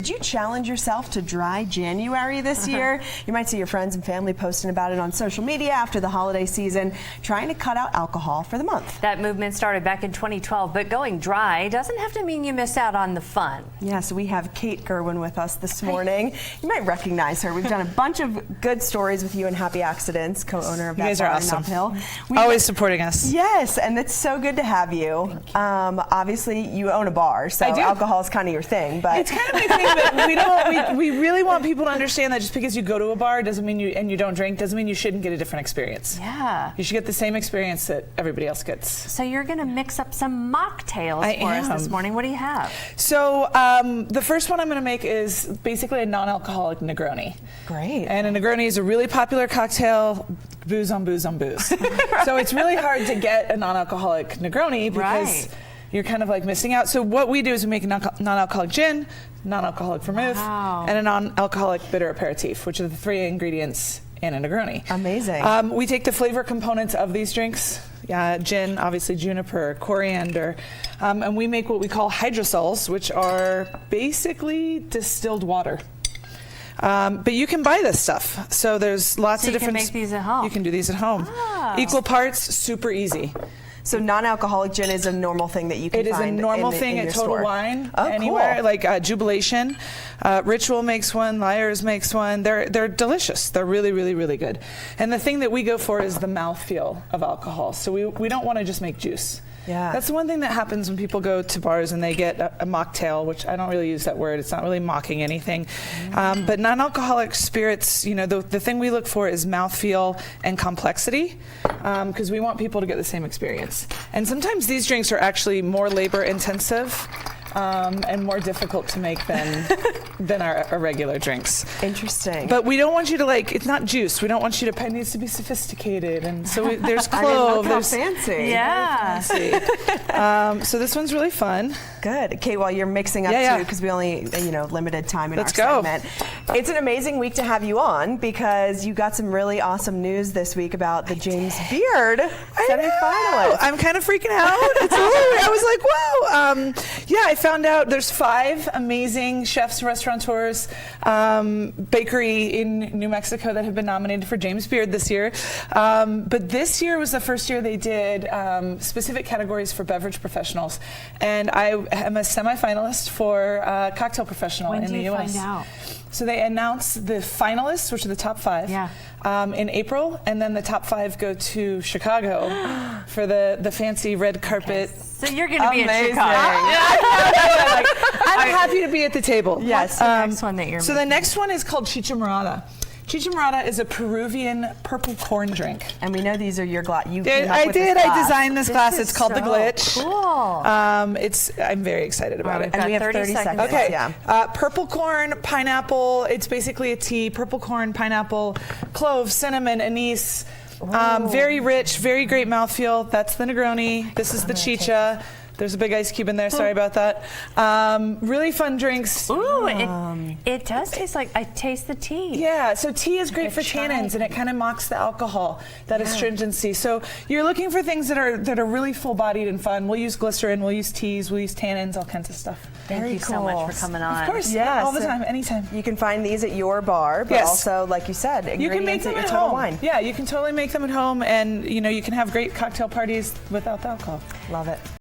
Did you challenge yourself to dry January this year? You might see your friends and family posting about it on social media after the holiday season, trying to cut out alcohol for the month. That movement started back in 2012, but going dry doesn't have to mean you miss out on the fun. Yeah, so we have Kate Gerwin with us this morning. You might recognize her. We've done a bunch of good stories with you and Happy Accidents, co-owner of that bar in Nob Hill. Always supporting us. Yes, and it's so good to have you. Obviously, you own a bar, so alcohol is kind of your thing. But it's kind of my thing, but we really want people to understand that just because you go to a bar doesn't mean you don't drink, doesn't mean you shouldn't get a different experience. Yeah. You should get the same experience that everybody else gets. So you're going to mix up some mocktails for us this morning. What do you have? So the first one I'm going to make is basically a non-alcoholic Negroni. Great. And a Negroni is a really popular cocktail, booze on booze on booze. Right. So it's really hard to get a non-alcoholic Negroni because you're kind of like missing out. So what we do is we make a non-alcoholic gin, non-alcoholic vermouth, and a non-alcoholic bitter aperitif, which are the three ingredients in a Negroni. Amazing. We take the flavor components of these drinks, gin, obviously juniper, coriander, and we make what we call hydrosols, which are basically distilled water. But you can buy this stuff. So there's lots of different. You can make these at home. You can do these at home. Oh. Equal parts, super easy. So non-alcoholic gin is a normal thing that you can find. It is a normal thing at Total store. Wine Oh, anywhere, cool. like Jubilation. Ritual makes one, Liars makes one. They're delicious. They're really, really, really good. And the thing that we go for is the mouthfeel of alcohol. So we don't want to just make juice. Yeah. That's the one thing that happens when people go to bars and they get a mocktail, which I don't really use that word. It's not really mocking anything. But non-alcoholic spirits, the thing we look for is mouthfeel and complexity, because we want people to get the same experience. And sometimes these drinks are actually more labor intensive and more difficult to make than our regular drinks. Interesting. But we don't want you to it's not juice. We don't want you to, it needs to be sophisticated. And so there's clove. Look how fancy. Yeah. So this one's really fun. Good. Kate, while you're mixing up too, because we only, limited time in our segment. It's an amazing week to have you on because you got some really awesome news this week about the James Beard semifinalist. I'm kind of freaking out. I was like, wow. I found out there's 5 amazing chefs, restaurateurs, bakery in New Mexico that have been nominated for James Beard this year. But this year was the first year they did specific categories for beverage professionals. And I am a semifinalist for cocktail professional in the US. When do you find out? So they announce the finalists, which are the top 5, in April, and then the top 5 go to Chicago for the fancy red carpet. So you're going to be in Chicago. I'm happy to be at the table. Yes. The next one that you're the next one is called Chicha Morada. Chicha Morada is a Peruvian purple corn drink. And we know these are your glass. I designed this glass. It's called the Glitch. Cool. I'm very excited about it. And we have 30 seconds. Okay. Purple corn, pineapple. It's basically a tea. Purple corn, pineapple, clove, cinnamon, anise. Very rich, very great mouthfeel. That's the Negroni. This is the Chicha. There's a big ice cube in there. Sorry about that. Really fun drinks. Ooh, it does taste like, I taste the tea. Yeah, so tea is great for tannins, and it kind of mocks the alcohol, that astringency. So you're looking for things that are really full-bodied and fun. We'll use glycerin, we'll use teas, we'll use tannins, all kinds of stuff. Thank you so much for coming on. Of course, all the time, anytime. You can find these at your bar, but also, like you said, ingredients you can make them at at Total home. Wine. Yeah, you can totally make them at home, and you can have great cocktail parties without the alcohol. Love it.